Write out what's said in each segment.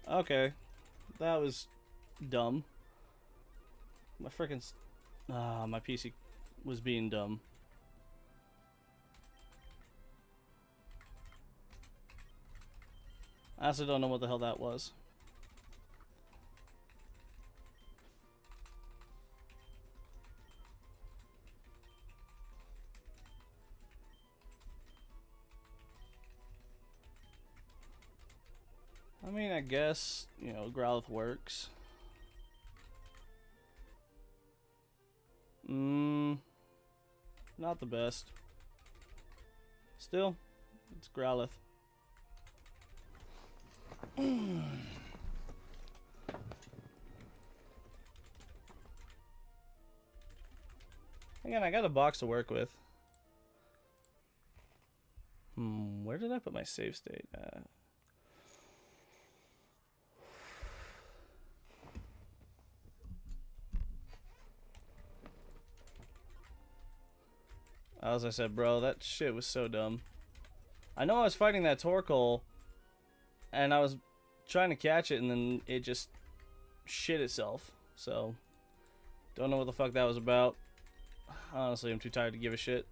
Okay. That was dumb. My frickin' my PC was being dumb. I also don't know what the hell that was. I mean, I guess, you know, Growlithe works. Not the best. Still, it's Growlithe. Again, I got a box to work with. Where did I put my save state? As I said, bro, that shit was so dumb. I know I was fighting that Torkoal, and I was trying to catch it, and then it just shit itself. So, don't know what the fuck that was about. Honestly, I'm too tired to give a shit.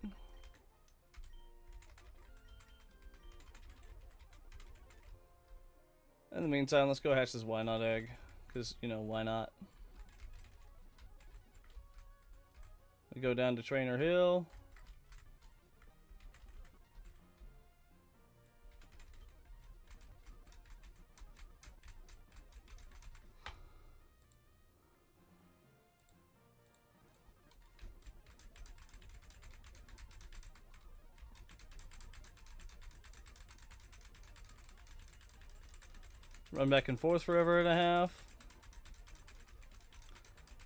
In the meantime, let's go hatch this why not egg. Because, you know, why not? We go down to Trainer Hill. Run back and forth forever and a half.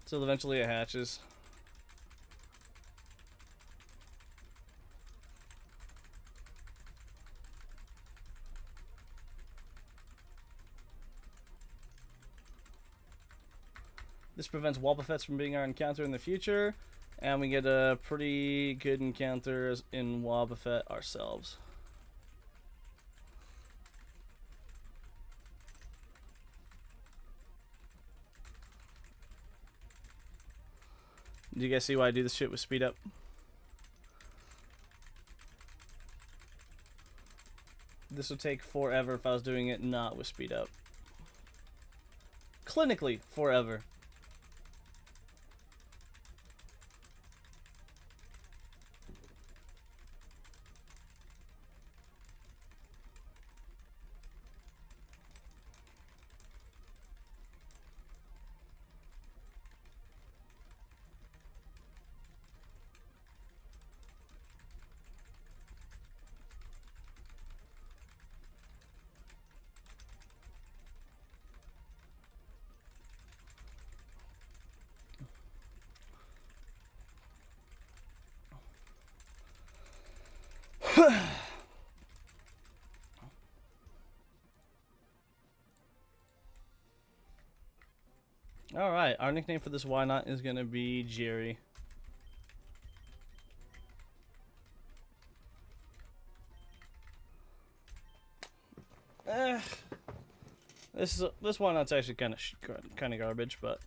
Until eventually it hatches. This prevents Wobbuffets from being our encounter in the future. And we get a pretty good encounter in Wobbuffet ourselves. Do you guys see why I do this shit with speed up? This would take forever if I was doing it not with speed up. Clinically, forever. Alright, our nickname for this why not is gonna be Jerry. This why not's actually kind of garbage, but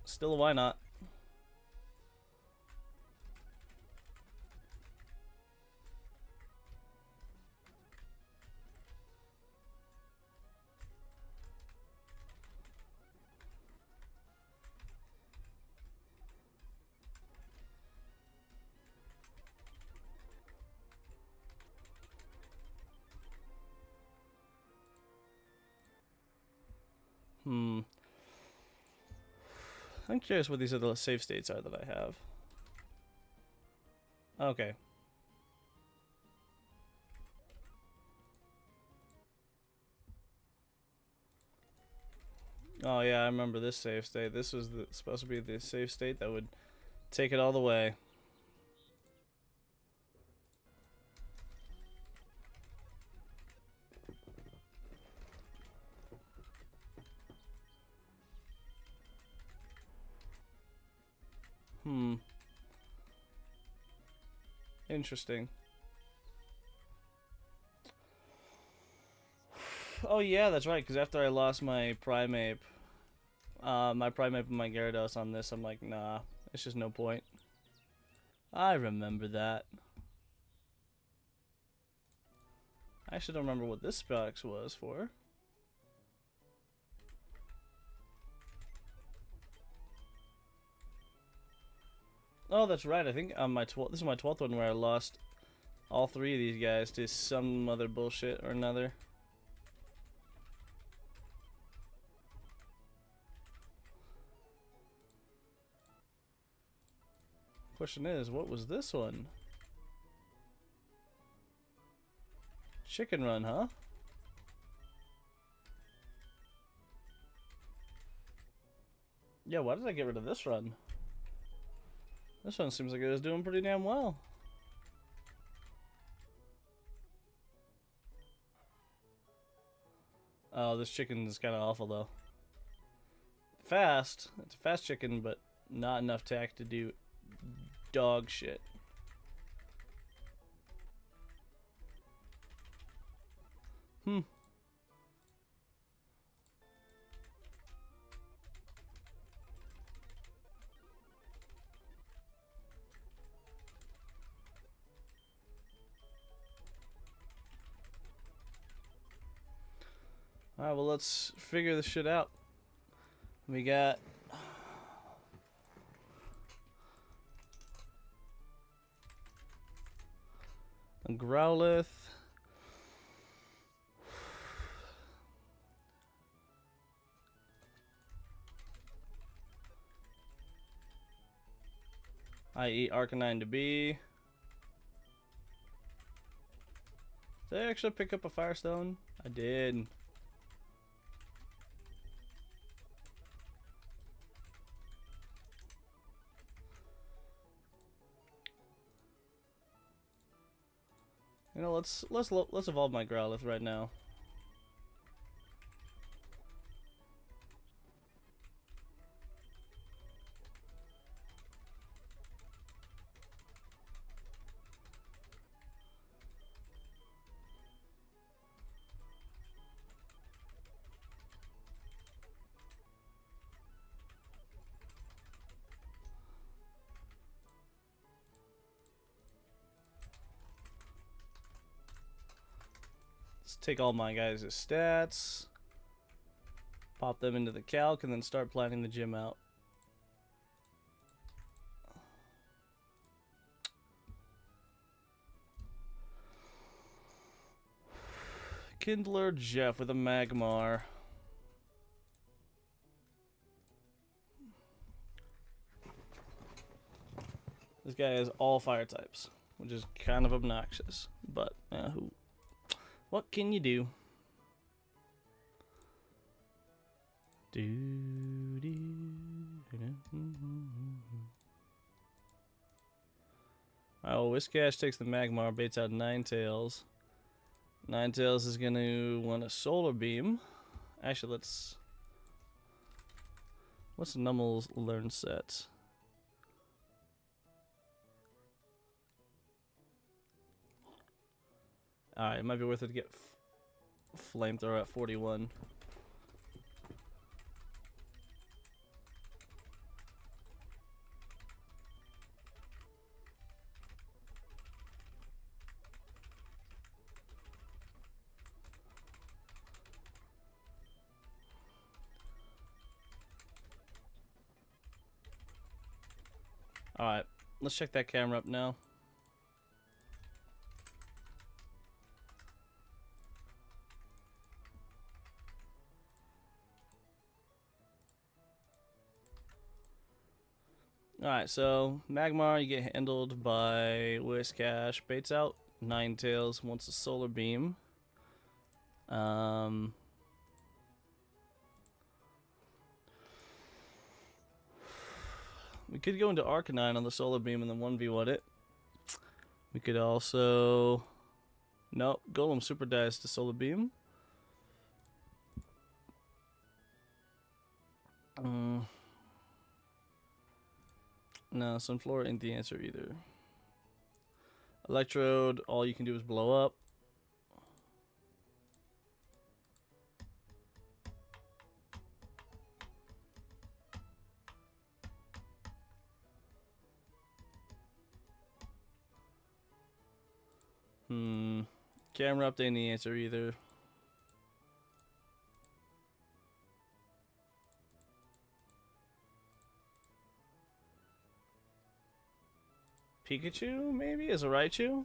still a why not. I'm curious what these other save states are that I have. Okay. Oh yeah, I remember this save state. This was supposed to be the save state that would take it all the way. Interesting. Oh yeah, that's right. Because after I lost my Primeape, and my Gyarados on this, I'm like, nah, it's just no point. I remember that. I actually don't remember what this box was for. Oh, that's right. I think on my this is my 12th one where I lost all 3 of these guys to some other bullshit or another. Question is, what was this one? Chicken Run, huh? Yeah, why did I get rid of this run? This one seems like it was doing pretty damn well. Oh, this chicken is kind of awful though. Fast. It's a fast chicken, but not enough tack to do dog shit. Alright, well, let's figure this shit out. We got a Growlithe. i.e. Arcanine to be. Did I actually pick up a Firestone? I did. You know, let's evolve my Growlithe right now. Let's take all my guys' stats, pop them into the calc, and then start planning the gym out. Kindler Jeff with a Magmar. This guy has all fire types, which is kind of obnoxious, but what can you do? Oh, Whiscash takes the Magmar, baits out Ninetales. Ninetales is gonna want a Solar Beam. Actually, what's Nummel's learn set? Alright, it might be worth it to get Flamethrower at 41. Alright, let's check that camera up now. Alright, so Magmar, you get handled by Whiscash. Baits out Ninetales, wants a Solar Beam. We could go into Arcanine on the Solar Beam and then 1v1 it. We could also... Nope, Golem Super Dies to Solar Beam. No, Sunflora ain't the answer either. Electrode, all you can do is blow up. Camera update ain't the answer either. Pikachu, maybe, as a Raichu?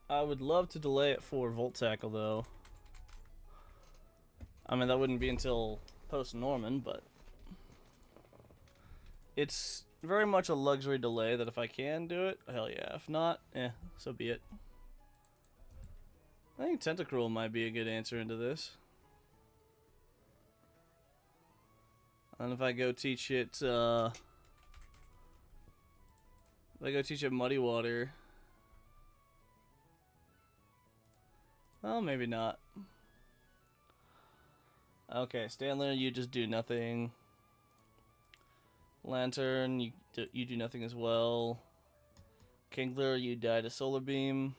I would love to delay it for Volt Tackle, though. I mean, that wouldn't be until post-Norman, but... It's very much a luxury delay that if I can do it, hell yeah. If not, so be it. I think Tentacruel might be a good answer into this. And if I go teach it, Muddy Water... Well, maybe not. Okay, Stanler, you just do nothing. Lantern, you do nothing as well. Kingler, you die to Solar Beam.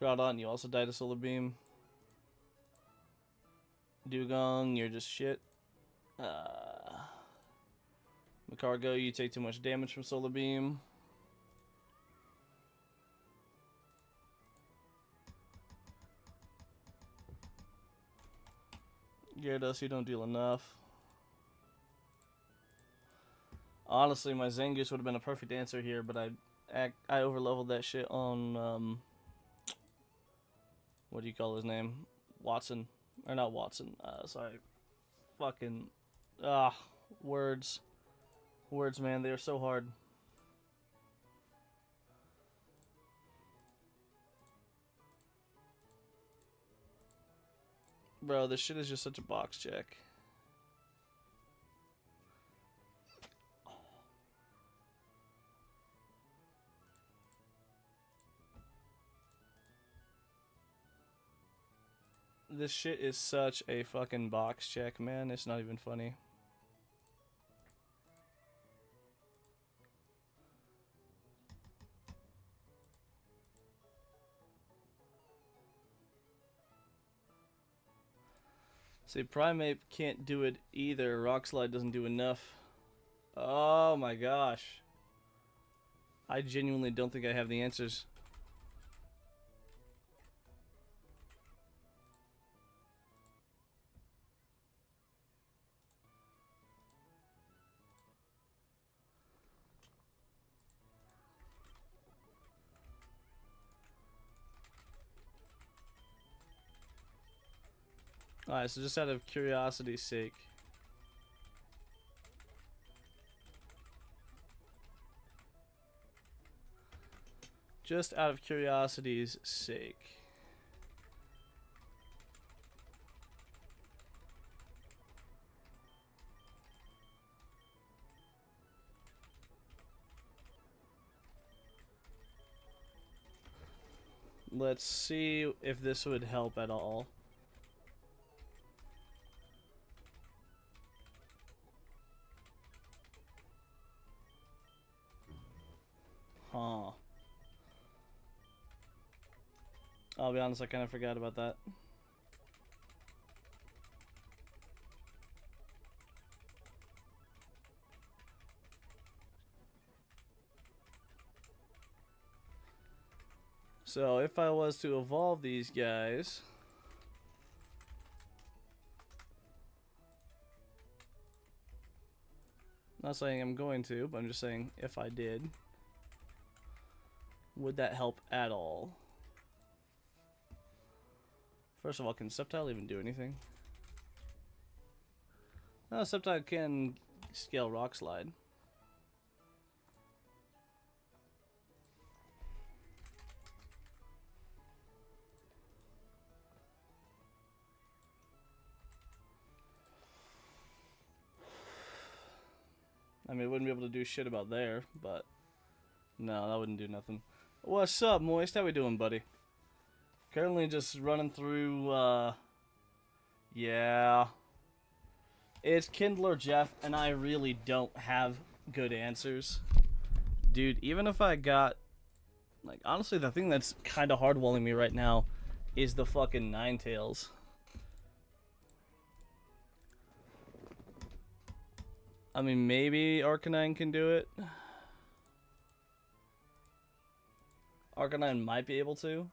Groudon, you also die to Solar Beam. Dugong, you're just shit. Macargo, you take too much damage from Solar Beam. Gyarados, you don't deal enough. Honestly, my Zangoose would have been a perfect answer here, but I overleveled that shit on, what do you call his name? Watson. Or not Watson, sorry. Fucking, words. Words, man, they are so hard. Bro, this shit is just such a box check. This shit is such a fucking box check, man. It's not even funny. See, Primeape can't do it either. Rock Slide doesn't do enough. Oh my gosh. I genuinely don't think I have the answers. Alright, so just out of curiosity's sake. Just out of curiosity's sake. Let's see if this would help at all. Huh. I'll be honest, I kind of forgot about that. So if I was to evolve these guys, not saying I'm going to, but I'm just saying if I did, would that help at all? First of all, can Sceptile even do anything? No, Sceptile can scale Rock Slide. I mean, it wouldn't be able to do shit about there, but no, that wouldn't do nothing. What's up, Moist? How we doing, buddy? Currently just running through, yeah. It's Kindler Jeff, and I really don't have good answers. Dude, even if I got, like, honestly, the thing that's kind of hardwalling me right now is the fucking Ninetales. I mean, maybe Arcanine can do it. Arcanine might be able to.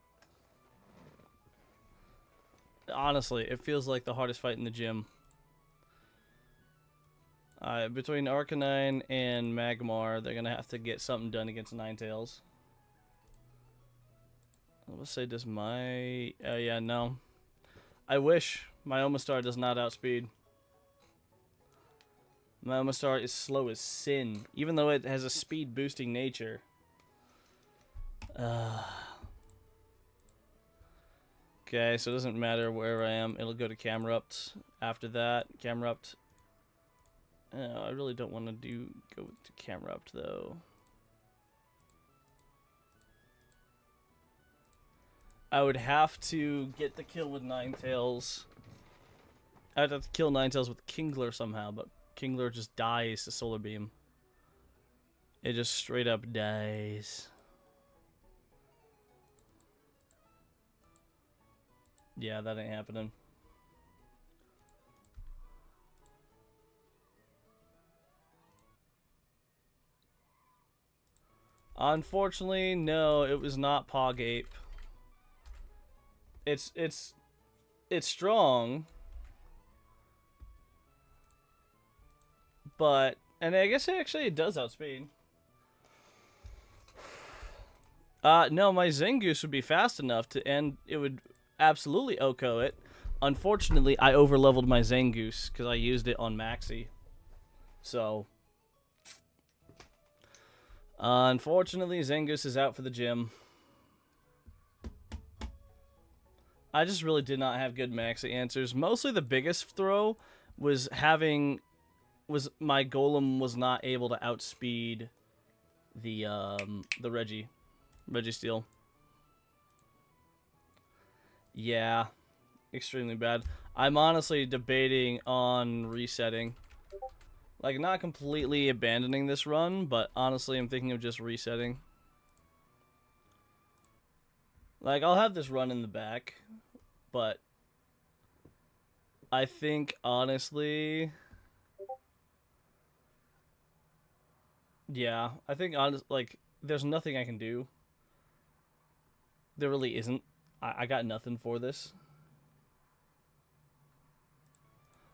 Honestly, it feels like the hardest fight in the gym. Between Arcanine and Magmar, they're gonna have to get something done against Ninetales. Let's say does my... yeah, no. I wish my Omastar does not outspeed. My Omastar is slow as sin, even though it has a speed boosting nature. Okay, so it doesn't matter where I am. It'll go to Camerupt after that. Camerupt. I really don't want to go to Camerupt though. I would have to get the kill with Ninetales. I'd have to kill Ninetales with Kingler somehow, but Kingler just dies to Solar Beam. It just straight up dies. Yeah, that ain't happening. Unfortunately, no, it was not Pog Ape. It's strong, but and I guess it does outspeed. No, my Zangoose would be fast enough to end. It would absolutely OHKO it. Unfortunately, I overleveled my Zangoose because I used it on Maxi. So, unfortunately, Zangoose is out for the gym. I just really did not have good Maxi answers. Mostly the biggest throw was my Golem was not able to outspeed the Registeel. Yeah, extremely bad. I'm honestly debating on resetting. Like, not completely abandoning this run, but honestly, I'm thinking of just resetting. Like, I'll have this run in the back, but I think, honestly... Yeah, I think, like, there's nothing I can do. There really isn't. I got nothing for this.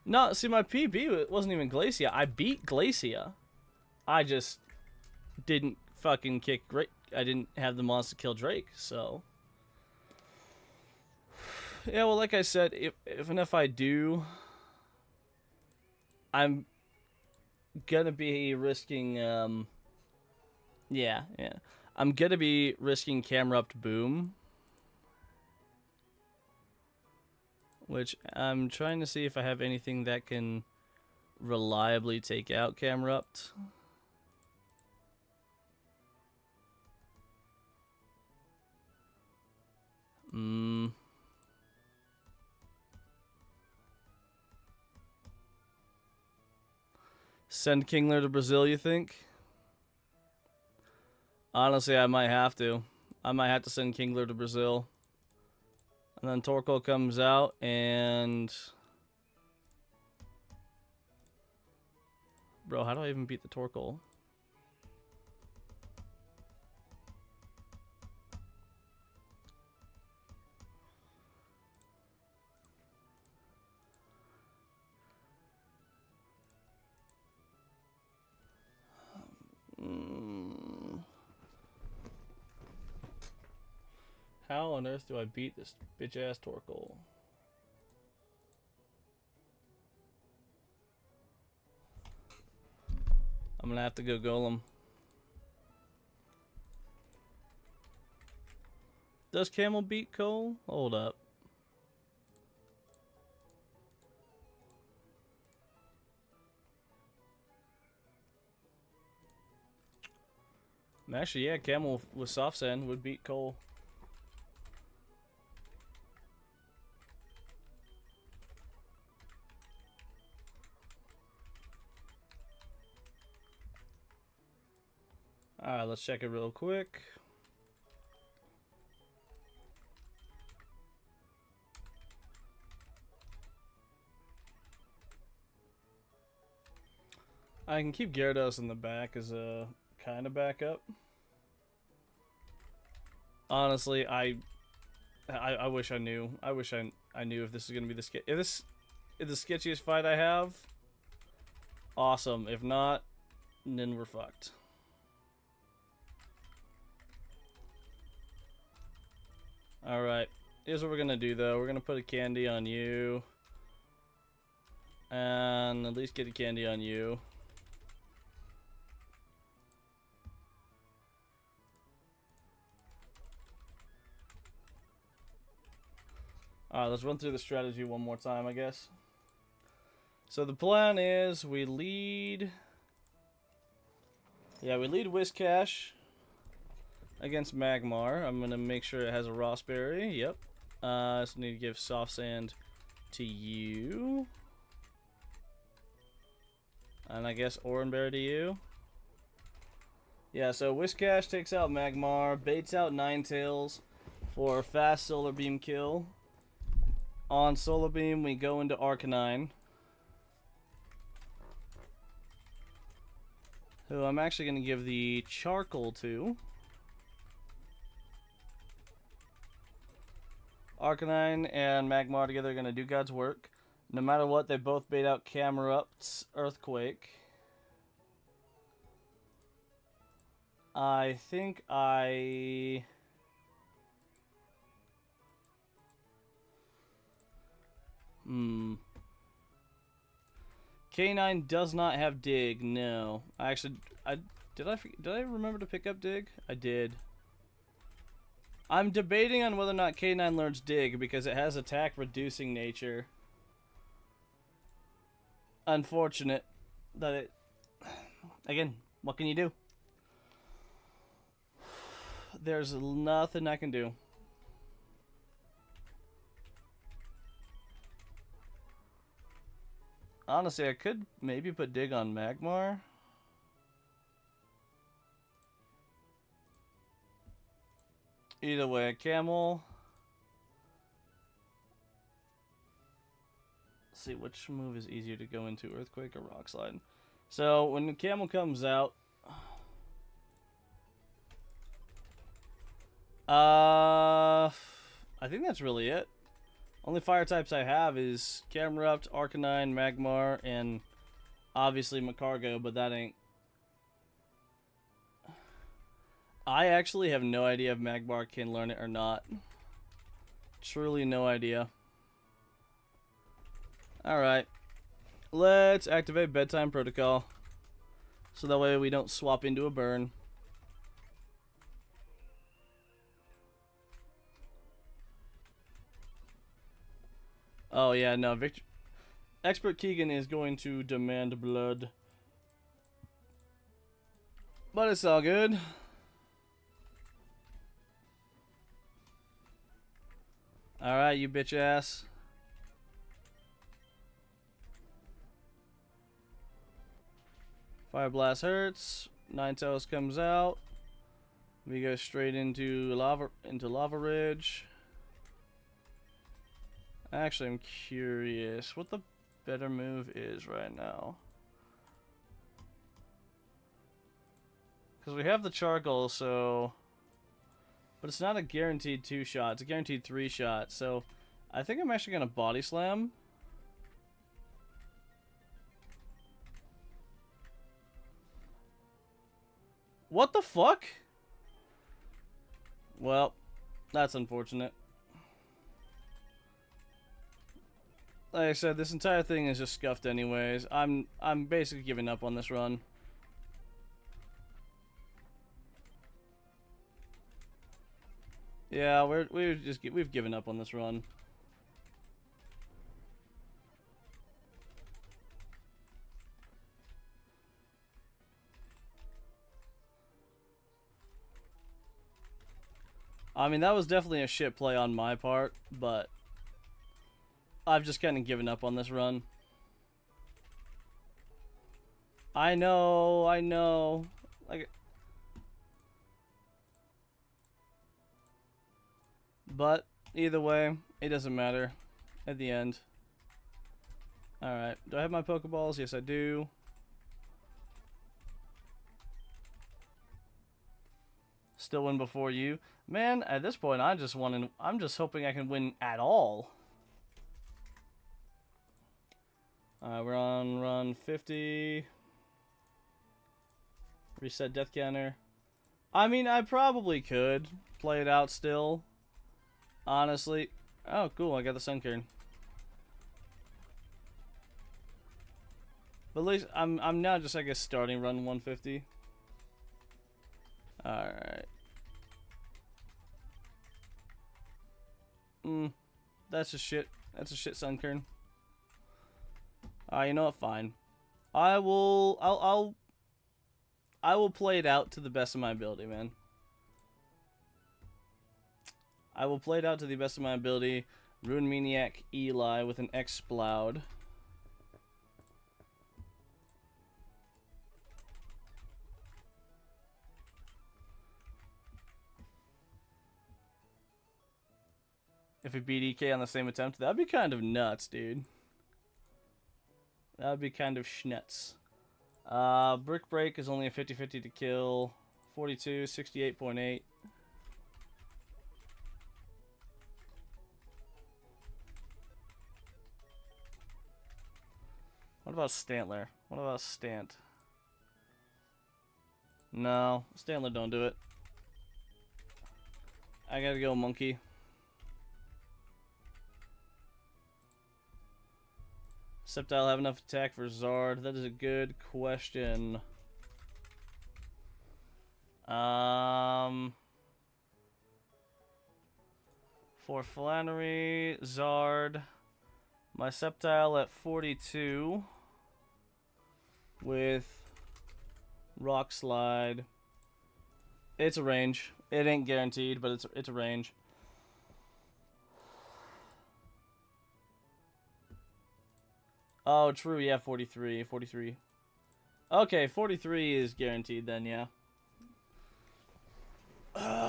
No, see, my PB wasn't even Glacia. I beat Glacia. I just didn't fucking kick Drake. I didn't have the monster kill Drake, so... Yeah, well, like I said, if I do, I'm gonna be risking, yeah. I'm gonna be risking Camerupt Boom. Which, I'm trying to see if I have anything that can reliably take out Camerupt. Send Kingler to Brazil, you think? Honestly, I might have to. I might have to send Kingler to Brazil. And then Torkoal comes out and... Bro, how do I even beat the Torkoal? How on earth do I beat this bitch-ass Torkoal? I'm gonna have to go Golem. Does Camel beat Cole? Hold up. Actually, yeah, Camel with Soft Sand would beat Cole. Alright, let's check it real quick. I can keep Gyarados in the back as a kind of backup. Honestly, I wish I knew. I wish I knew if this is gonna be the if this is the sketchiest fight I have. Awesome. If not, then we're fucked. All right. Here's what we're gonna do though. We're gonna put a candy on you, and at least get a candy on you. Alright, let's run through the strategy one more time, I guess. So the plan is we lead... Yeah, we lead Whiscash against Magmar. I'm going to make sure it has a Rossberry. Yep. Just need to give Soft Sand to you. And I guess Oranberry to you. Yeah, so Whiscash takes out Magmar, baits out Ninetales for a fast Solar Beam kill. On Solar Beam, we go into Arcanine, who I'm actually going to give the Charcoal to. Arcanine and Magmar together are going to do God's work. No matter what, they both bait out Camerupt's Earthquake. I think I... K9 does not have Dig, no. Did I remember to pick up Dig? I did. I'm debating on whether or not K9 learns Dig because it has attack reducing nature. Unfortunate that it... Again, what can you do? There's nothing I can do. Honestly, I could maybe put Dig on Magmar. Either way, Camel. Let's see which move is easier to go into, Earthquake or Rock Slide. So when the Camel comes out, I think that's really it. Only fire types I have is Camerupt, Arcanine, Magmar, and obviously Macargo, but that ain't... I actually have no idea if Magmar can learn it or not. Truly no idea. Alright. Let's activate Bedtime Protocol. So that way we don't swap into a burn. Oh yeah, no, Expert Keegan is going to demand blood. But it's all good. Alright, you bitch ass. Fire Blast hurts. Ninetales comes out. We go straight into Lava Ridge. Actually, I'm curious what the better move is right now. Because we have the Charcoal, so... But it's not a guaranteed 2-shot. It's a guaranteed 3-shot. So, I think I'm actually going to Body Slam. What the fuck? Well, that's unfortunate. Like I said, this entire thing is just scuffed anyways. I'm basically giving up on this run. Yeah, we've given up on this run. I mean, that was definitely a shit play on my part, but I've just kind of given up on this run. I know. Like, but either way, it doesn't matter at the end. Alright, do I have my Pokeballs? Yes, I do. still win before you. Man, at this point, I'm just hoping I can win at all. Alright, we're on run 50. Reset death counter. I mean, I probably could play it out still. Honestly. Oh, cool, I got the sun kern. But at least I'm now just, I guess, starting run 150. Alright. That's a shit. That's a shit sun kern. You know what? Fine. I will play it out to the best of my ability, man. I will play it out to the best of my ability. Ruin Maniac Eli with an Exploud. If we beat EK on the same attempt, that'd be kind of nuts, dude. That'd be kind of schnuts. Brick Break is only a 50-50 to kill. 42, 68.8. What about Stantler? What about Stant? No, Stantler don't do it. I gotta go Monkey. Sceptile have enough attack for Zard? That is a good question. For Flannery, Zard, my Sceptile at 42 with Rock Slide. It's a range. It ain't guaranteed, but it's a range. Oh, true, yeah, 43. Okay, 43 is guaranteed then, yeah.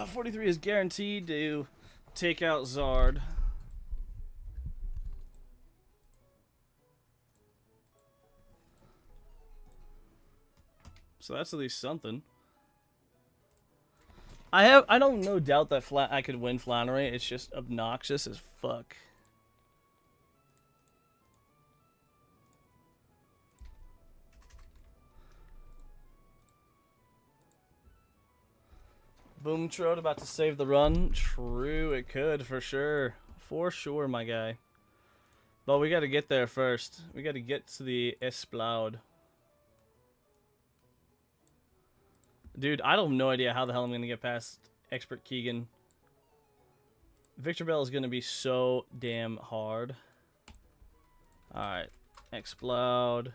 43 is guaranteed to take out Zard. So that's at least something. I don't no doubt that I could win Flannery. It's just obnoxious as fuck. Boom Trode about to save the run. True, it could, for sure. For sure, my guy. But we gotta get there first. We gotta get to the Exploud. Dude, I don't have no idea how the hell I'm gonna get past Expert Keegan. Victor Bell is gonna be so damn hard. Alright. Exploud.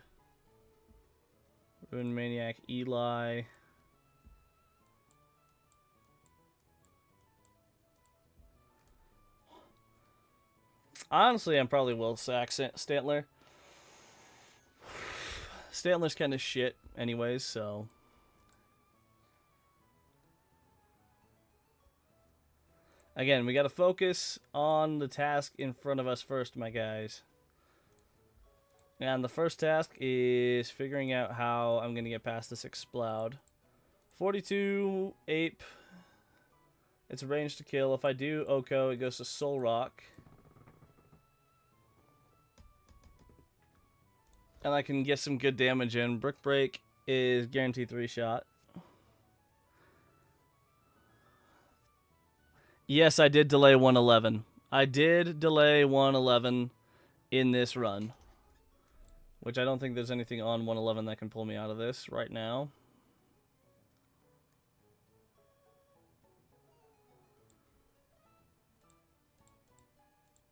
Ruin Maniac Eli. Honestly, I'm probably will sack Stantler. Stantler's kind of shit anyways, so... Again, we gotta focus on the task in front of us first, my guys. And the first task is figuring out how I'm gonna get past this Exploud. 42 Ape. It's a range to kill. If I do Oko, it goes to Soul Rock. And I can get some good damage in. Brick Break is guaranteed 3-shot. Yes, I did delay 111. I did delay 111 in this run. Which I don't think there's anything on 111 that can pull me out of this right now.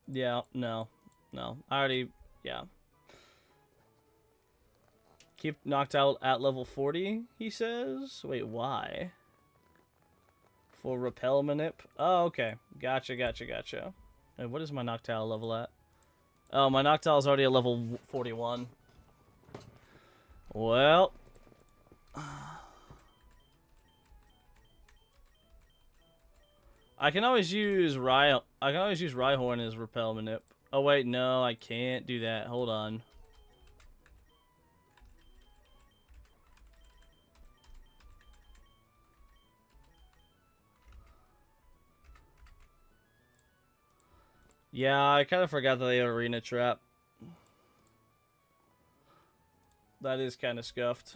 Yeah, no. I already, yeah. Keep knocked out at level 40, he says? Wait, why? For Repel Manip? Oh, okay. Gotcha. And what is my Noctowl level at? Oh, my Noctowl is already at level 41. Well. I can always use Rhyhorn as Repel Manip. Oh, wait, no, I can't do that. Hold on. Yeah, I kind of forgot that they have arena trap. That is kind of scuffed.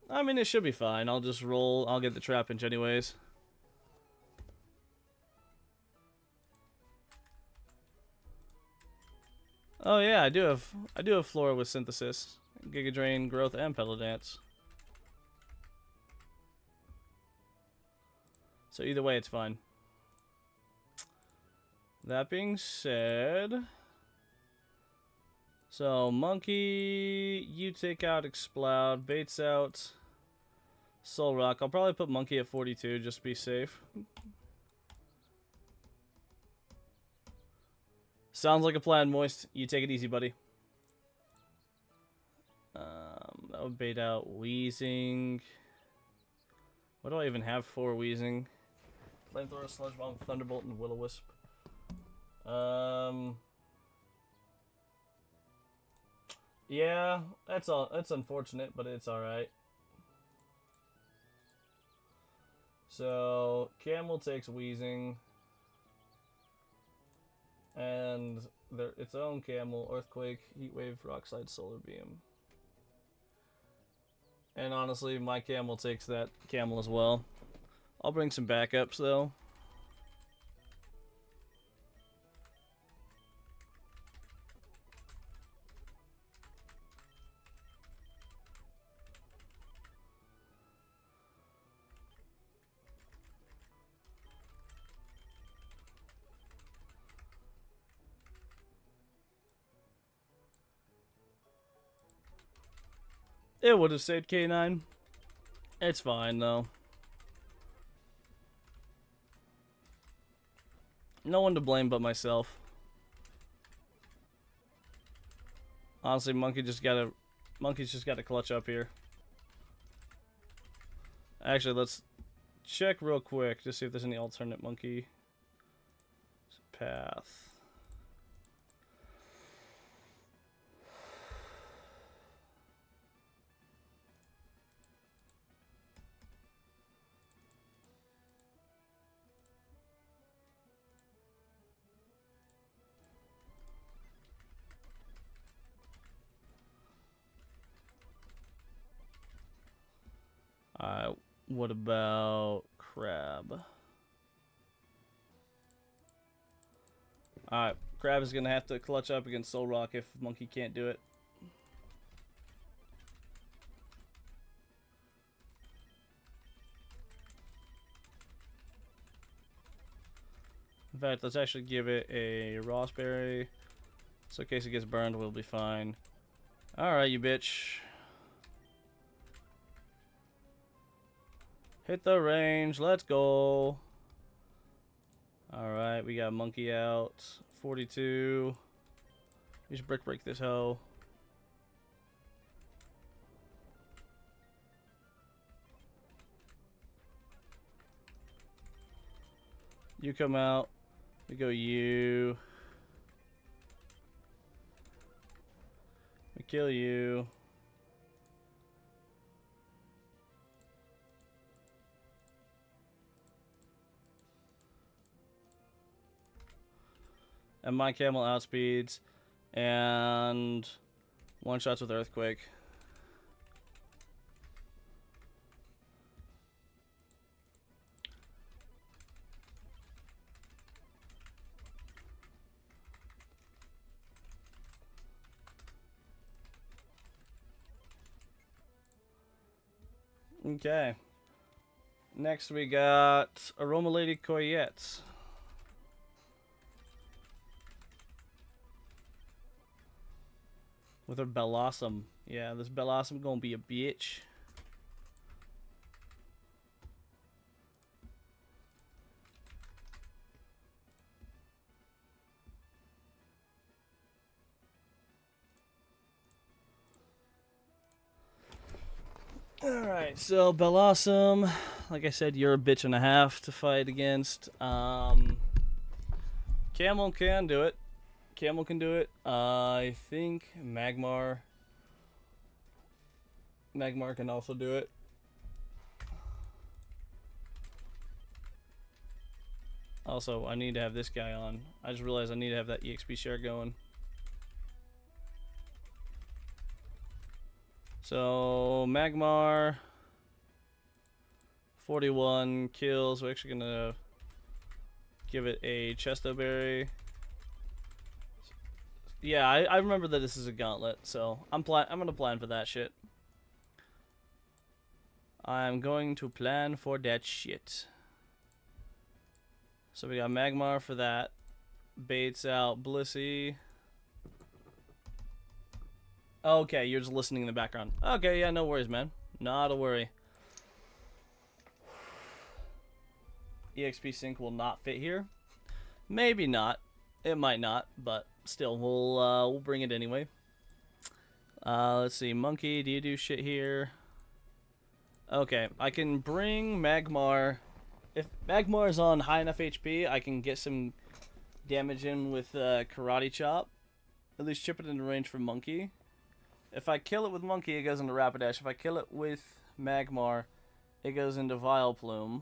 I mean, it should be fine. I'll just roll. I'll get the trap inch anyways. Oh yeah, I do have Flora with Synthesis, Giga Drain, Growth, and Pedal Dance. So either way, it's fine. That being said, so Monkey, you take out Explode, Baits out Soul Rock. I'll probably put Monkey at 42 just to be safe. Sounds like a plan, Moist. You take it easy, buddy. That would bait out Wheezing. What do I even have for Wheezing? Flamethrower, Sludge Bomb, Thunderbolt, and Will-O-Wisp. Yeah, that's unfortunate, but it's alright. So, Camel takes Wheezing. And its own Camel, Earthquake, Heatwave, Rock Slide, Solar Beam. And honestly, my Camel takes that Camel as well. I'll bring some backups though. It would have saved K9. It's fine though. No one to blame but myself. Honestly, Monkey's just gotta clutch up here. Actually, let's check real quick to see if there's any alternate Monkey path. What about Crab? Alright, Crab is gonna have to clutch up against Soul Rock if Monkey can't do it. In fact, let's actually give it a Raspberry. So in case it gets burned, we'll be fine. Alright, you bitch. Hit the range, let's go. Alright, we got Monkey out. 42. We should break this hoe. You come out. We go you. We kill you. And my Camel outspeeds. And one shots with Earthquake. Okay. Next we got Aroma Lady Coyette. With her Bellossom. Yeah, this Bellossom gonna be a bitch. Alright, so Bellossom, like I said, you're a bitch and a half to fight against. Camel can do it. Camel can do it. I think Magmar can also do it. Also, I need to have this guy on. I just realized I need to have that EXP share going. So, Magmar, 41 kills. We're actually gonna give it a Chesto Berry. Yeah, I remember that this is a gauntlet, so I'm gonna plan for that shit. I'm going to plan for that shit. So we got Magmar for that. Baits out Blissey. Okay, you're just listening in the background. Okay, yeah, no worries, man. Not a worry. EXP sync will not fit here. Maybe not. It might not, but still, we'll bring it anyway. Let's see, Monkey, do you do shit here? Okay, I can bring Magmar. If Magmar is on high enough HP, I can get some damage in with Karate Chop. At least chip it into range for Monkey. If I kill it with Monkey, it goes into Rapidash. If I kill it with Magmar, it goes into Vileplume.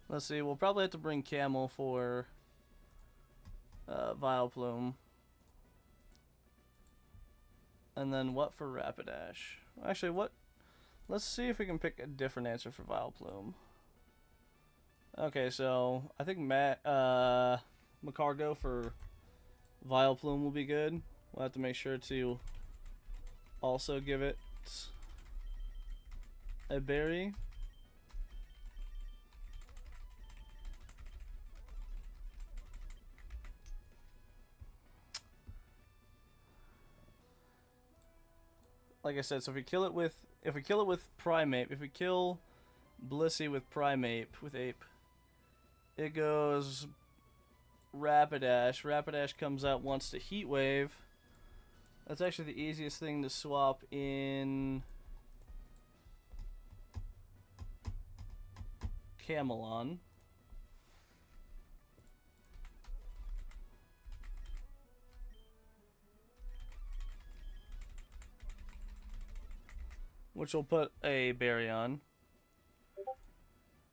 Let's see, we'll probably have to bring Camel for Vileplume. And then what for Rapidash? Actually, what? Let's see if we can pick a different answer for Vileplume. Okay, so I think Macargo for Vileplume will be good. We'll have to make sure to also give it a berry. Like I said, so if we kill it with Primeape, if we kill Blissey with Primeape with Ape, it goes Rapidash. Rapidash comes out, wants to Heat Wave. That's actually the easiest thing to swap in Camelon. Which will put a berry on.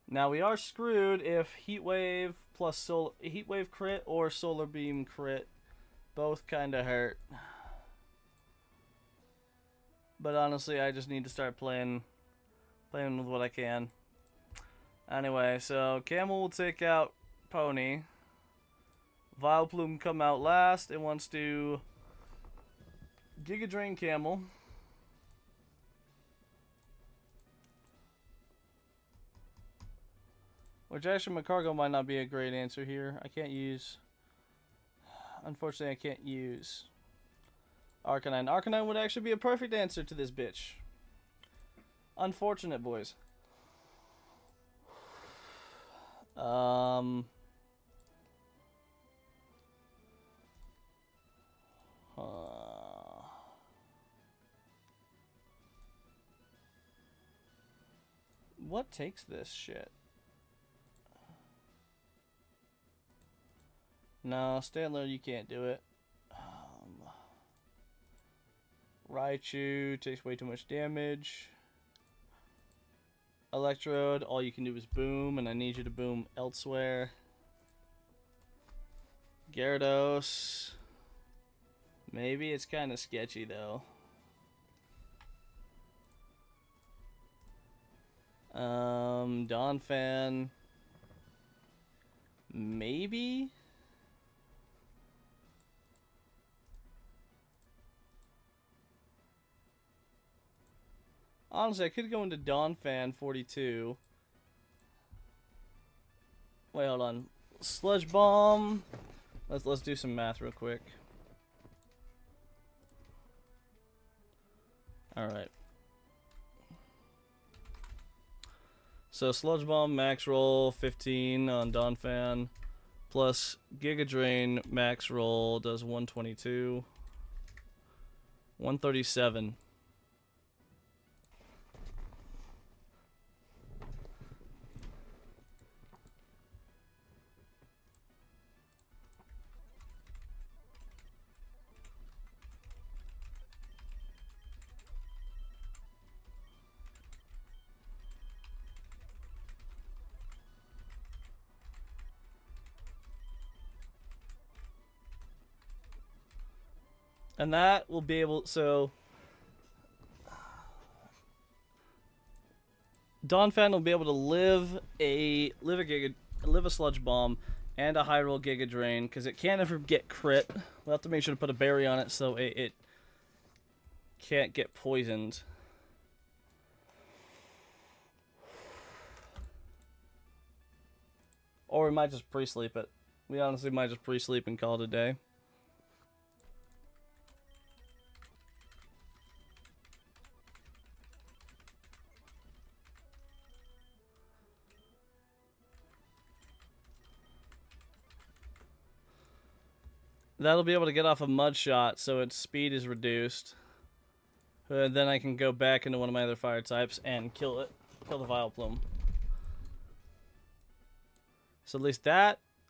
Now we are screwed if Heat Wave plus Heat Wave crit or Solar Beam crit. Both kind of hurt. But honestly, I just need to start playing with what I can. Anyway, so Camel will take out Pony. Vileplume come out last. It wants to Giga Drain Camel. Which actually, Macargo might not be a great answer here. I can't use... Unfortunately, I can't use Arcanine. Arcanine would actually be a perfect answer to this bitch. Unfortunate, boys. What takes this shit? No, Stanler, you can't do it. Raichu takes way too much damage. Electrode, all you can do is boom, and I need you to boom elsewhere. Gyarados. Maybe it's kind of sketchy, though. Donphan. Maybe? Honestly, I could go into Donphan 42. Wait, hold on. Sludge Bomb. Let's do some math real quick. All right. So Sludge Bomb max roll 15 on Donphan, plus Giga Drain max roll does 122, 137. And that will be able, so Donphan will be able to live a sludge bomb and a high roll Giga Drain, because it can't ever get crit. We'll have to make sure to put a berry on it so it can't get poisoned. Or we might just pre-sleep it. We honestly might just pre-sleep and call it a day. That'll be able to get off a mud shot, so its speed is reduced. Then I can go back into one of my other fire types and kill it. Kill the Vileplume. So at least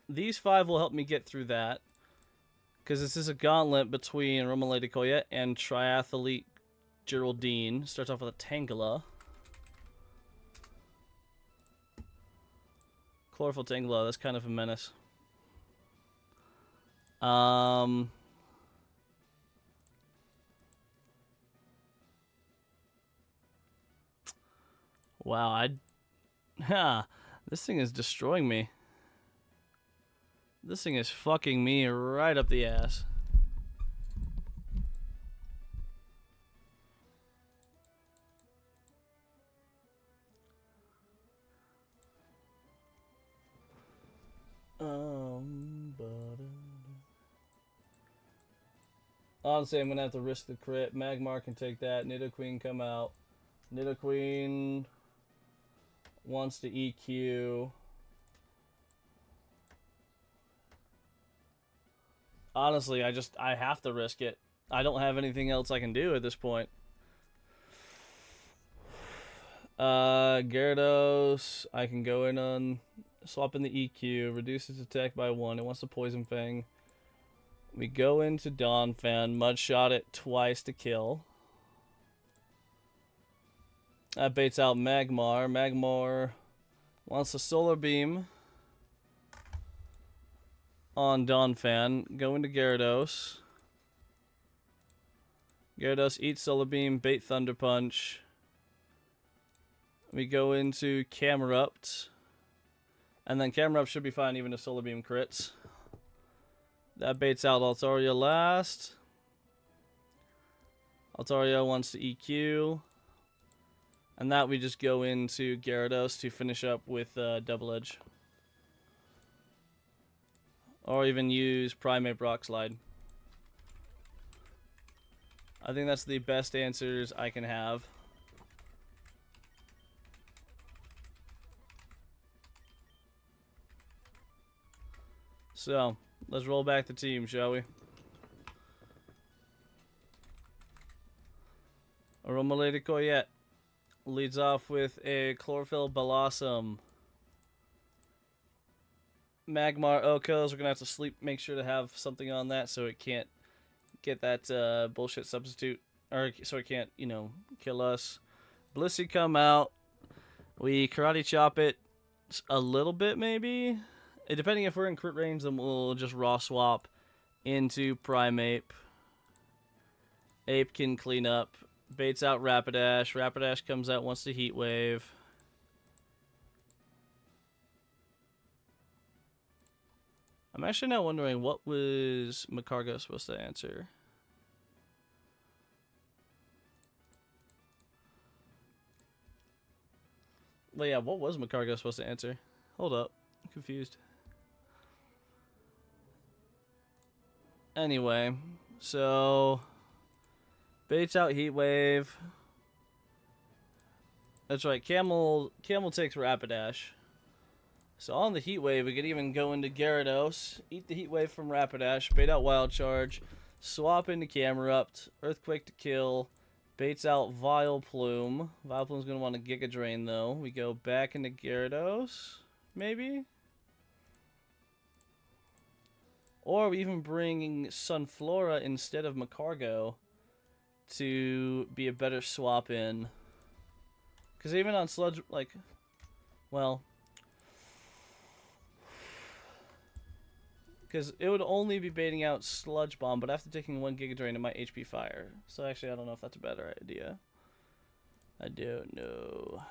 these 5 will help me get through that. Because this is a gauntlet between Romalady Koyet and Triathlete Geraldine. Starts off with a Tangela. Chlorophyll Tangela, that's kind of a menace. Wow, this thing is destroying me. This thing is fucking me right up the ass. Honestly, I'm gonna have to risk the crit. Magmar can take that. Nidoqueen come out. Nidoqueen wants to EQ. Honestly, I have to risk it. I don't have anything else I can do at this point. Gyarados, I can go in on swap in the EQ, reduce its attack by 1. It wants to Poison Fang. We go into Donphan, Mud Shot it twice to kill. That baits out Magmar. Magmar wants a Solar Beam on Donphan. Go into Gyarados. Gyarados eats Solar Beam, bait Thunder Punch. We go into Camerupt. And then Camerupt should be fine even if Solar Beam crits. That baits out Altaria last. Altaria wants to EQ. And that we just go into Gyarados to finish up with Double Edge. Or even use Primate Rock Slide. I think that's the best answers I can have. So, let's roll back the team, shall we? Romalady Koyet leads off with a Chlorophyll Blossom. Magmar Okos, we're going to have to sleep, make sure to have something on that so it can't get that bullshit substitute. Or so it can't, you know, kill us. Blissey come out. We Karate Chop it a little bit, maybe? Depending if we're in crit range, then we'll just raw swap into Primeape. Ape can clean up. Baits out Rapidash. Rapidash comes out, wants to Heat Wave. I'm actually now wondering what was Macargo supposed to answer. Well, yeah, what was Macargo supposed to answer? Hold up. I'm confused. Anyway, so baits out Heat Wave. That's right. Camel takes Rapidash. So on the Heat Wave, we could even go into Gyarados, eat the Heat Wave from Rapidash, bait out Wild Charge, swap into Camerupt, Earthquake to kill, baits out Vileplume. Vileplume's going to want a Giga Drain, though. We go back into Gyarados, maybe? Or we even bring Sunflora instead of Macargo to be a better swap in. Because even on Sludge, like, well... Because it would only be baiting out Sludge Bomb, but after taking 1 Giga Drain, it might HP Fire. So actually, I don't know if that's a better idea. I don't know.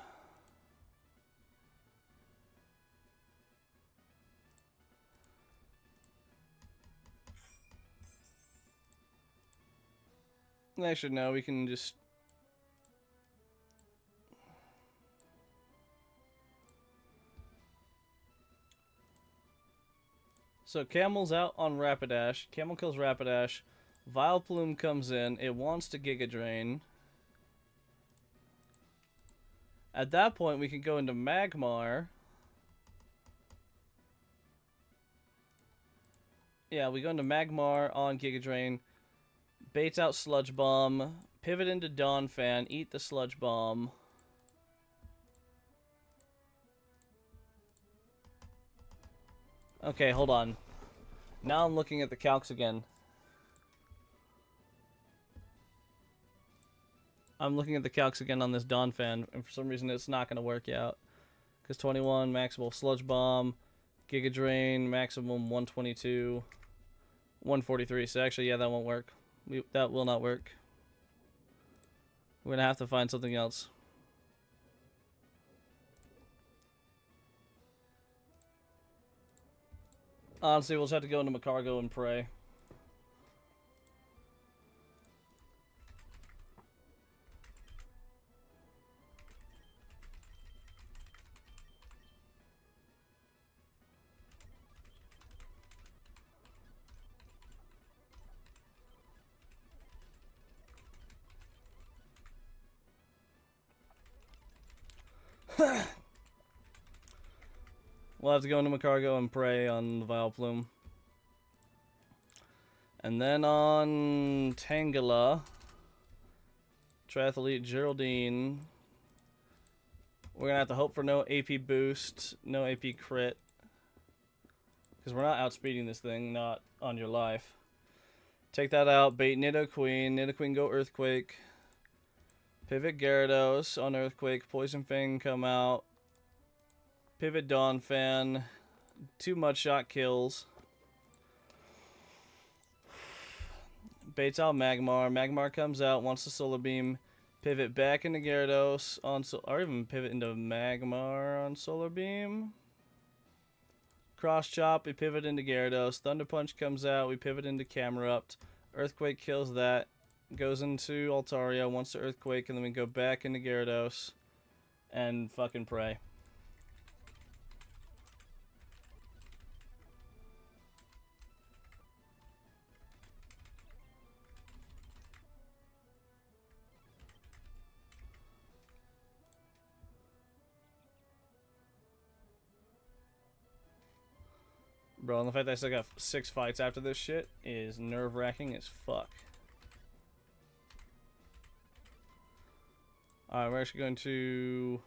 Actually, no, we can just... So Camel's out on Rapidash. Camel kills Rapidash. Vileplume comes in. It wants to Giga Drain. At that point, we can go into Magmar. Yeah, we go into Magmar on Giga Drain. Baits out Sludge Bomb. Pivot into Donphan. Eat the Sludge Bomb. Okay, hold on. Now I'm looking at the calcs again. I'm looking at the calcs again on this Donphan, and for some reason it's not going to work out. Because 21, maximal Sludge Bomb, Giga Drain, maximum 122, 143. So actually, yeah, that won't work. That will not work. We're going to have to find something else. Honestly, we'll just have to go into Macargo and pray. We'll have to go into Macargo and pray on the Vileplume. And then on Tangela, Triathlete Geraldine, we're going to have to hope for no AP boost, no AP crit. Because we're not outspeeding this thing, not on your life. Take that out, bait Nidoqueen. Nidoqueen go Earthquake. Pivot Gyarados on Earthquake. Poison Fang come out. Pivot Donphan. 2 Mudshot kills. Baits out Magmar. Magmar comes out, wants the Solar Beam. Pivot back into Gyarados on or even pivot into Magmar on Solar Beam. Cross Chop, we pivot into Gyarados. Thunder Punch comes out, we pivot into Camerupt. Earthquake kills that. Goes into Altaria, wants to Earthquake, and then we go back into Gyarados and fucking pray. Bro, and the fact that I still got 6 fights after this shit is nerve-wracking as fuck. Alright, we're actually going to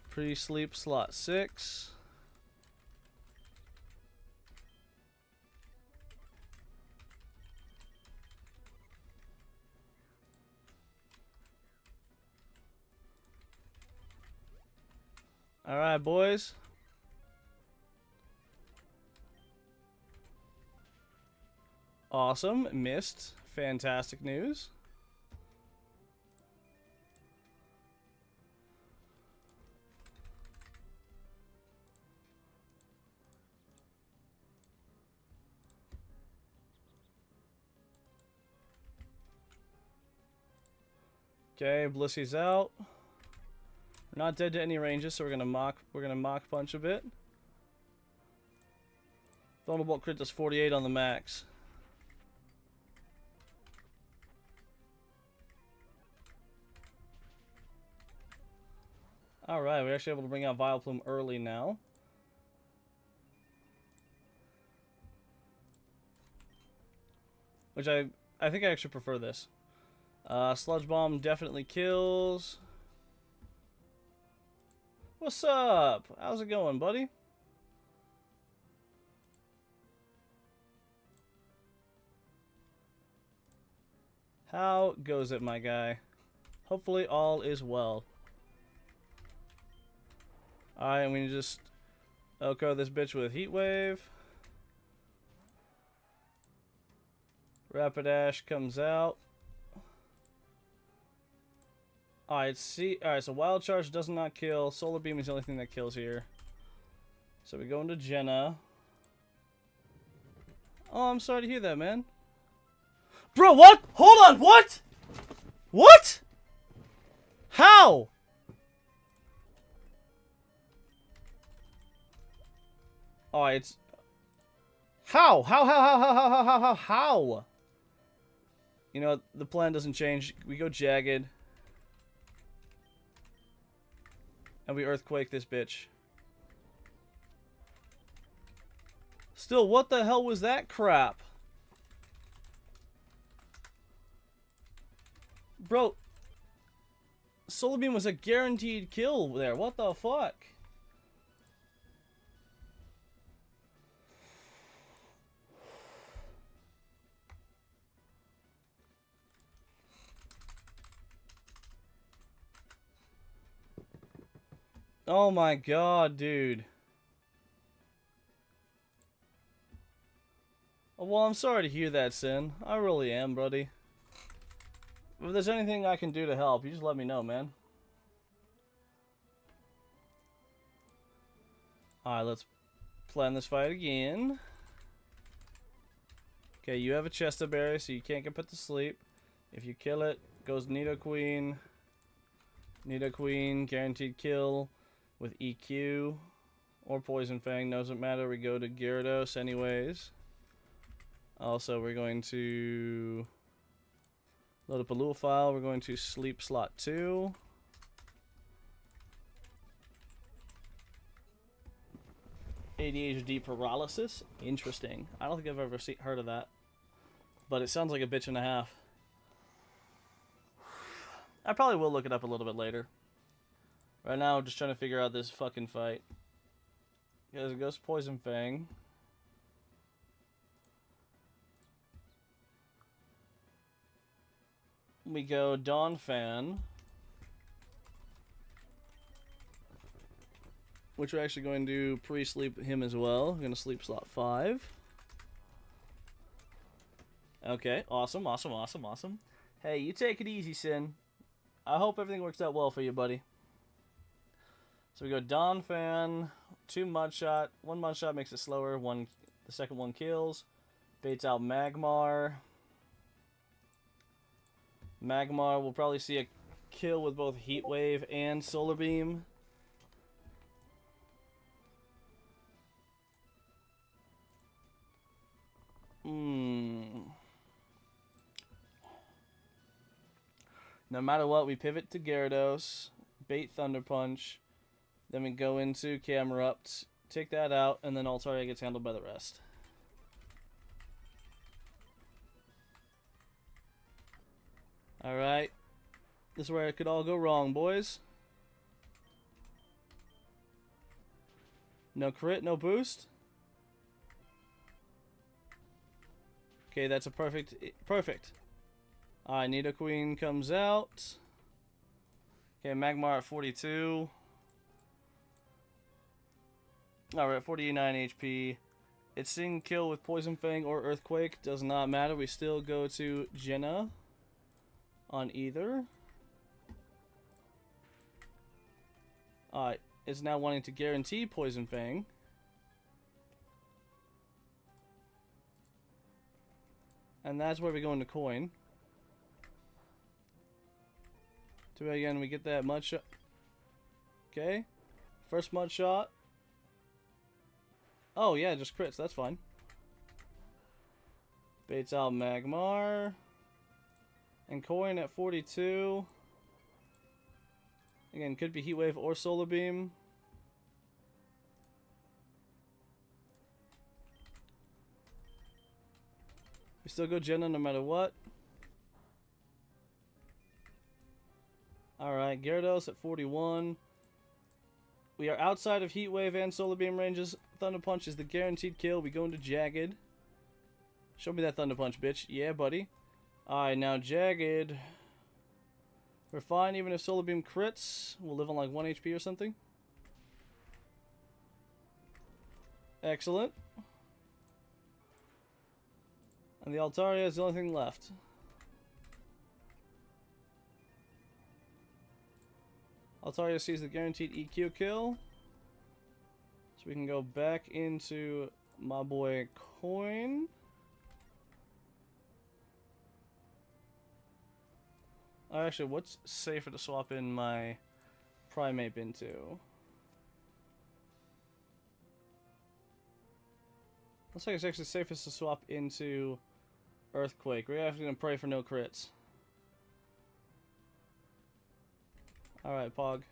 pre-sleep slot 6. Alright, boys. Awesome. Missed. Fantastic news. Okay, Blissy's out. We're not dead to any ranges, so we're gonna mock punch a bit. Thunderbolt crit does 48 on the max. Alright, we're actually able to bring out Vileplume early now. Which I think I actually prefer this. Sludge Bomb definitely kills. What's up? How's it going, buddy? How goes it, my guy? Hopefully all is well. Alright, and we just Oko this bitch with Heat Wave. Rapidash comes out. Alright, so Wild Charge does not kill. Solar Beam is the only thing that kills here. So we go into Jenna. Oh, I'm sorry to hear that, man. Bro, what? Hold on, what? What? How? Oh, it's... How? How? You know, the plan doesn't change. We go Jagged. And we Earthquake this bitch. Still, what the hell was that crap? Bro, Solar Beam was a guaranteed kill there. What the fuck? Oh my god, dude. Well, I'm sorry to hear that, Sin. I really am, buddy. If there's anything I can do to help, you just let me know, man. Alright, let's plan this fight again. Okay, you have a Chesterberry, so you can't get put to sleep. If you kill it, goes Nidoqueen. Nidoqueen, guaranteed kill with EQ. Or Poison Fang, doesn't matter. We go to Gyarados anyways. Also, we're going to load up a Lua file. We're going to sleep slot 2. ADHD paralysis. Interesting. I don't think I've ever heard of that. But it sounds like a bitch and a half. I probably will look it up a little bit later. Right now, I'm just trying to figure out this fucking fight. Because it goes Poison Fang. We go Dawn Fan. Which we're actually going to pre-sleep him as well. We're going to sleep slot 5. Okay, awesome. Hey, you take it easy, Sin. I hope everything works out well for you, buddy. So we go Dawn Fan, 2 Mud Shot. 1 Mud Shot makes it slower. The second one kills. Baits out Magmar. Magmar will probably see a kill with both Heat Wave and Solar Beam. No matter what, we pivot to Gyarados, bait Thunder Punch, then we go into Camerupt, take that out, and then Altaria gets handled by the rest. Alright. This is where it could all go wrong, boys. No crit, no boost. Okay, that's a perfect. Alright, Nidoqueen comes out. Okay, Magmar at 42. Alright, at 49 HP. It's seeing kill with Poison Fang or Earthquake. Does not matter. We still go to Jenna on either. Alright, it's now wanting to guarantee Poison Fang. And that's where we go into Coin. So again, we get that Mud Shot. Okay. First Mud Shot. Oh yeah, just crits, that's fine. Baits out Magmar. And Coin at 42. Again, could be Heat Wave or Solar Beam. We still go Jenna no matter what. Alright, Gyarados at 41. We are outside of Heat Wave and Solar Beam ranges. Thunder Punch is the guaranteed kill. We go into Jagged. Show me that Thunder Punch, bitch. Yeah, buddy. Alright, now Jagged. We're fine even if Solar Beam crits. We'll live on like 1 HP or something. Excellent. And the Altaria is the only thing left. Altaria sees the guaranteed EQ kill. So we can go back into my boy Coin. Actually, what's safer to swap in my Primate into? Looks like it's actually safest to swap into Earthquake. We're actually gonna pray for no crits. Alright, Pog.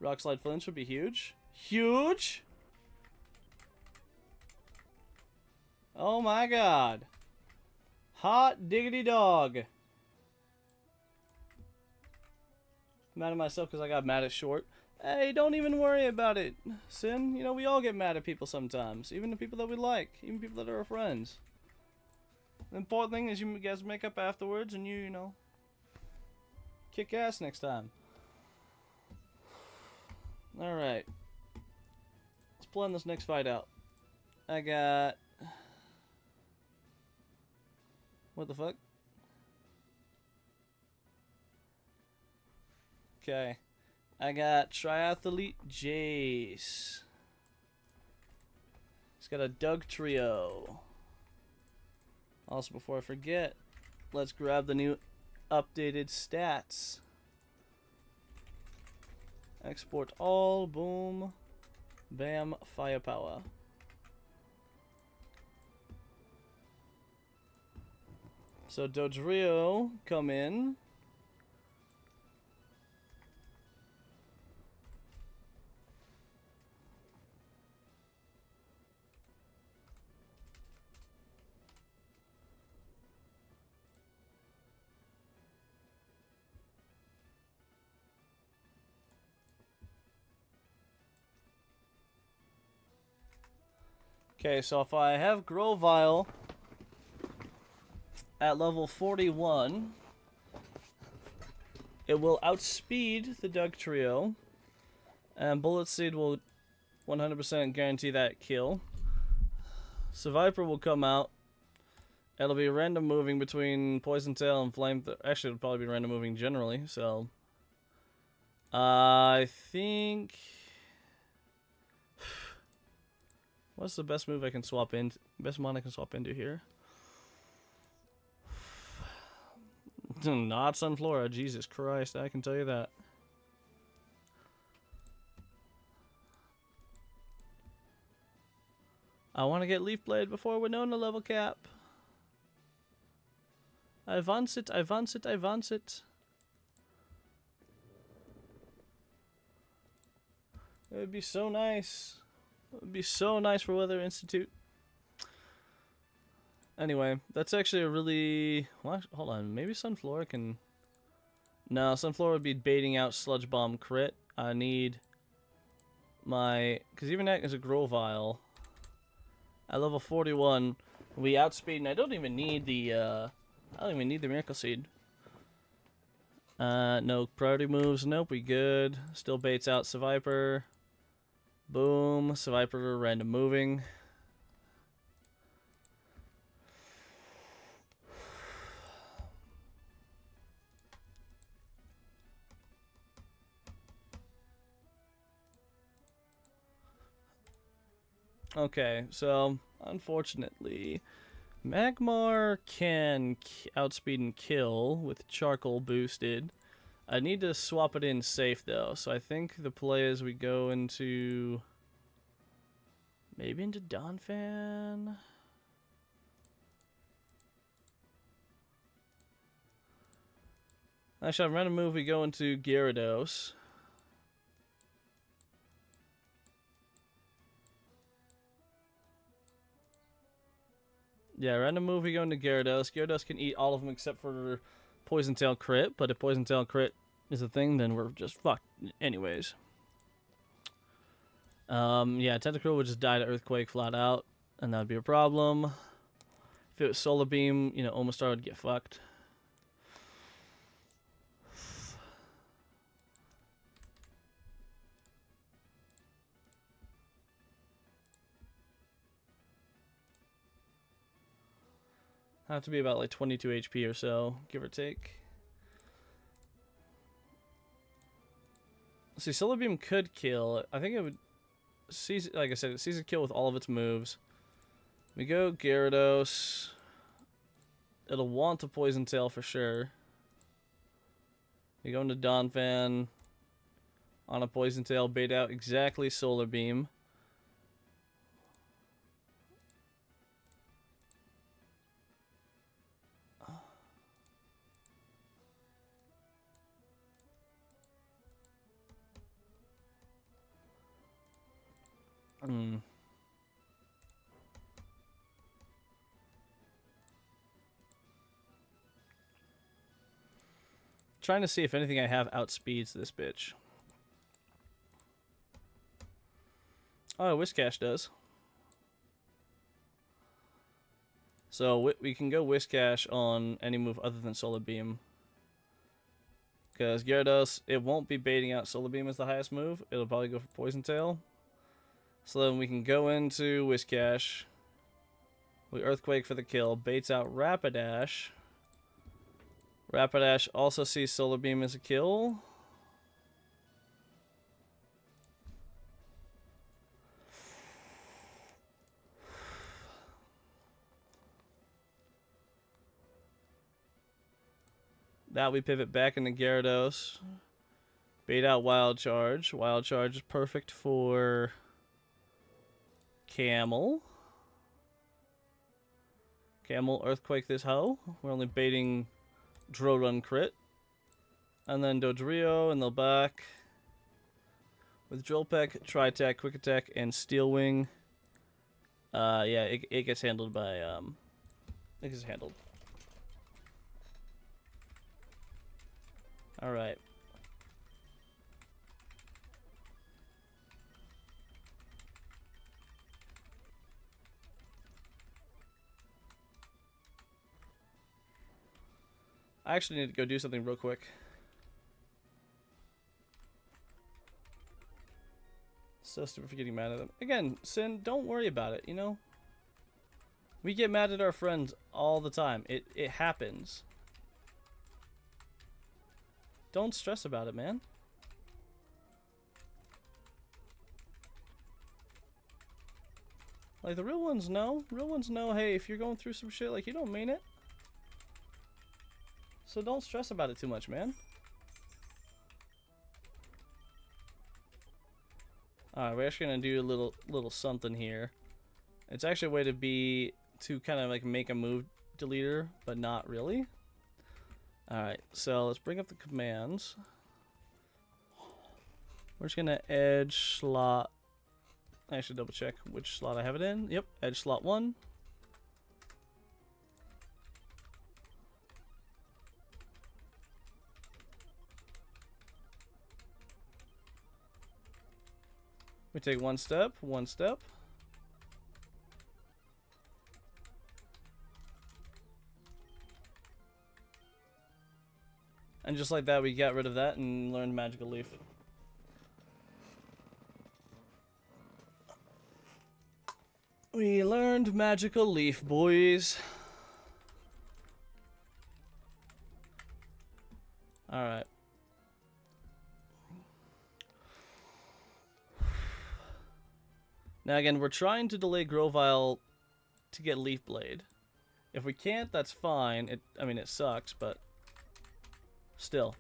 Rock Slide Flinch would be huge. Huge! Oh my god. Hot diggity dog. I'm mad at myself because I got mad at Short. Hey, don't even worry about it, Sin. You know, we all get mad at people sometimes. Even the people that we like. Even people that are our friends. The important thing is you guys make up afterwards and you know, kick ass next time. Alright. Let's plan this next fight out. I got... What the fuck? Okay. I got Triathlete Jace. He's got a Doug Trio. Also, before I forget, let's grab the new updated stats. Export all, boom, bam, firepower. So Dodrio come in. Okay, so if I have Grovile at level 41, it will outspeed the Doug Trio, and Bullet Seed will 100% guarantee that kill. Seviper will come out. It'll be random moving between Poison Tail and Flame. Actually, it'll probably be random moving generally, so... I think... What's the best move I can swap in? Best mon I can swap into here? Not Sunflora, Jesus Christ, I can tell you that. I want to get Leaf Blade before Winona level cap. I wants it, I wants it, I wants it. It would be so nice. It would be so nice for Weather Institute. Anyway, that's actually a really... Well, hold on, maybe Sunflora can... No, Sunflora would be baiting out Sludge Bomb crit. I need my... Because even that is a Grovile. At level 41, we outspeed, and I don't even need the... I don't even need the Miracle Seed. No priority moves. Nope, we good. Still baits out Seviper. Boom. Seviper random moving. Okay, so unfortunately, Magmar can outspeed and kill with Charcoal boosted. I need to swap it in safe though, so I think the play is we go into... Maybe into Donphan? Actually, on random move we go into Gyarados. Yeah, random move we go into Gyarados. Gyarados can eat all of them except for Poison Tail crit, but if Poison Tail crit is a thing, then we're just fucked anyways. Yeah, Tentacruel would just die to Earthquake flat out, and that would be a problem. If it was Solar Beam, you know, Omastar would get fucked. Have to be about like 22 HP or so, give or take. Let's see, Solar Beam could kill. I think it would seize, like I said, it sees a kill with all of its moves. We go Gyarados. It'll want to Poison Tail for sure. We go into Donphan on a Poison Tail, bait out exactly Solar Beam. Trying to see if anything I have outspeeds this bitch. Oh, Whiscash does. So we can go Whiscash on any move other than Solar Beam. Because Gyarados, it won't be baiting out Solar Beam as the highest move. It'll probably go for Poison Tail. So then we can go into Whiscash. We Earthquake for the kill. Baits out Rapidash. Rapidash also sees Solar Beam as a kill. That we pivot back into Gyarados. Bait out Wild Charge. Wild Charge is perfect for Camel. Camel Earthquake this hoe. We're only baiting Drorun crit. And then Dodrio in the back. With Drill Peck, Tri Attack, Quick Attack, and Steel Wing. Yeah, it gets handled by it gets handled. Alright. I actually need to go do something real quick. So stupid for getting mad at them. Again, Sin, don't worry about it, you know? We get mad at our friends all the time. It happens. Don't stress about it, man. Like, the real ones know. Real ones know, hey, if you're going through some shit, like, you don't mean it. So don't stress about it too much, man. Alright, we're actually gonna do a little something here. It's actually a way to kind of like make a move deleter, but not really. Alright, so let's bring up the commands. We're just gonna edge slot. I should double check which slot I have it in. Yep, edge slot 1. We take one step. And just like that, we got rid of that and learned Magical Leaf. We learned Magical Leaf, boys. Alright. Now again, we're trying to delay Grovyle to get Leaf Blade. If we can't, that's fine. I mean, it sucks, but still.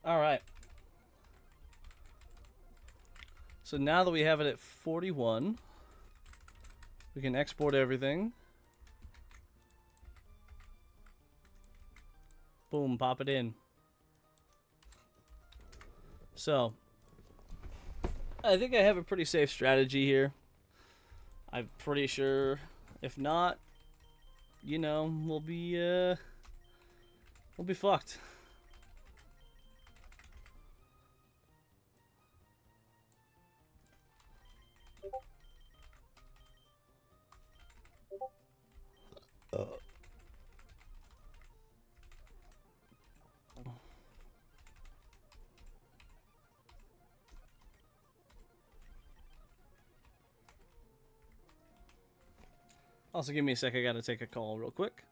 Alright. So now that we have it at 41, we can export everything. Boom, pop it in. So, I think I have a pretty safe strategy here. I'm pretty sure, if not, you know, we'll be fucked. Also, give me a sec. I gotta take a call real quick.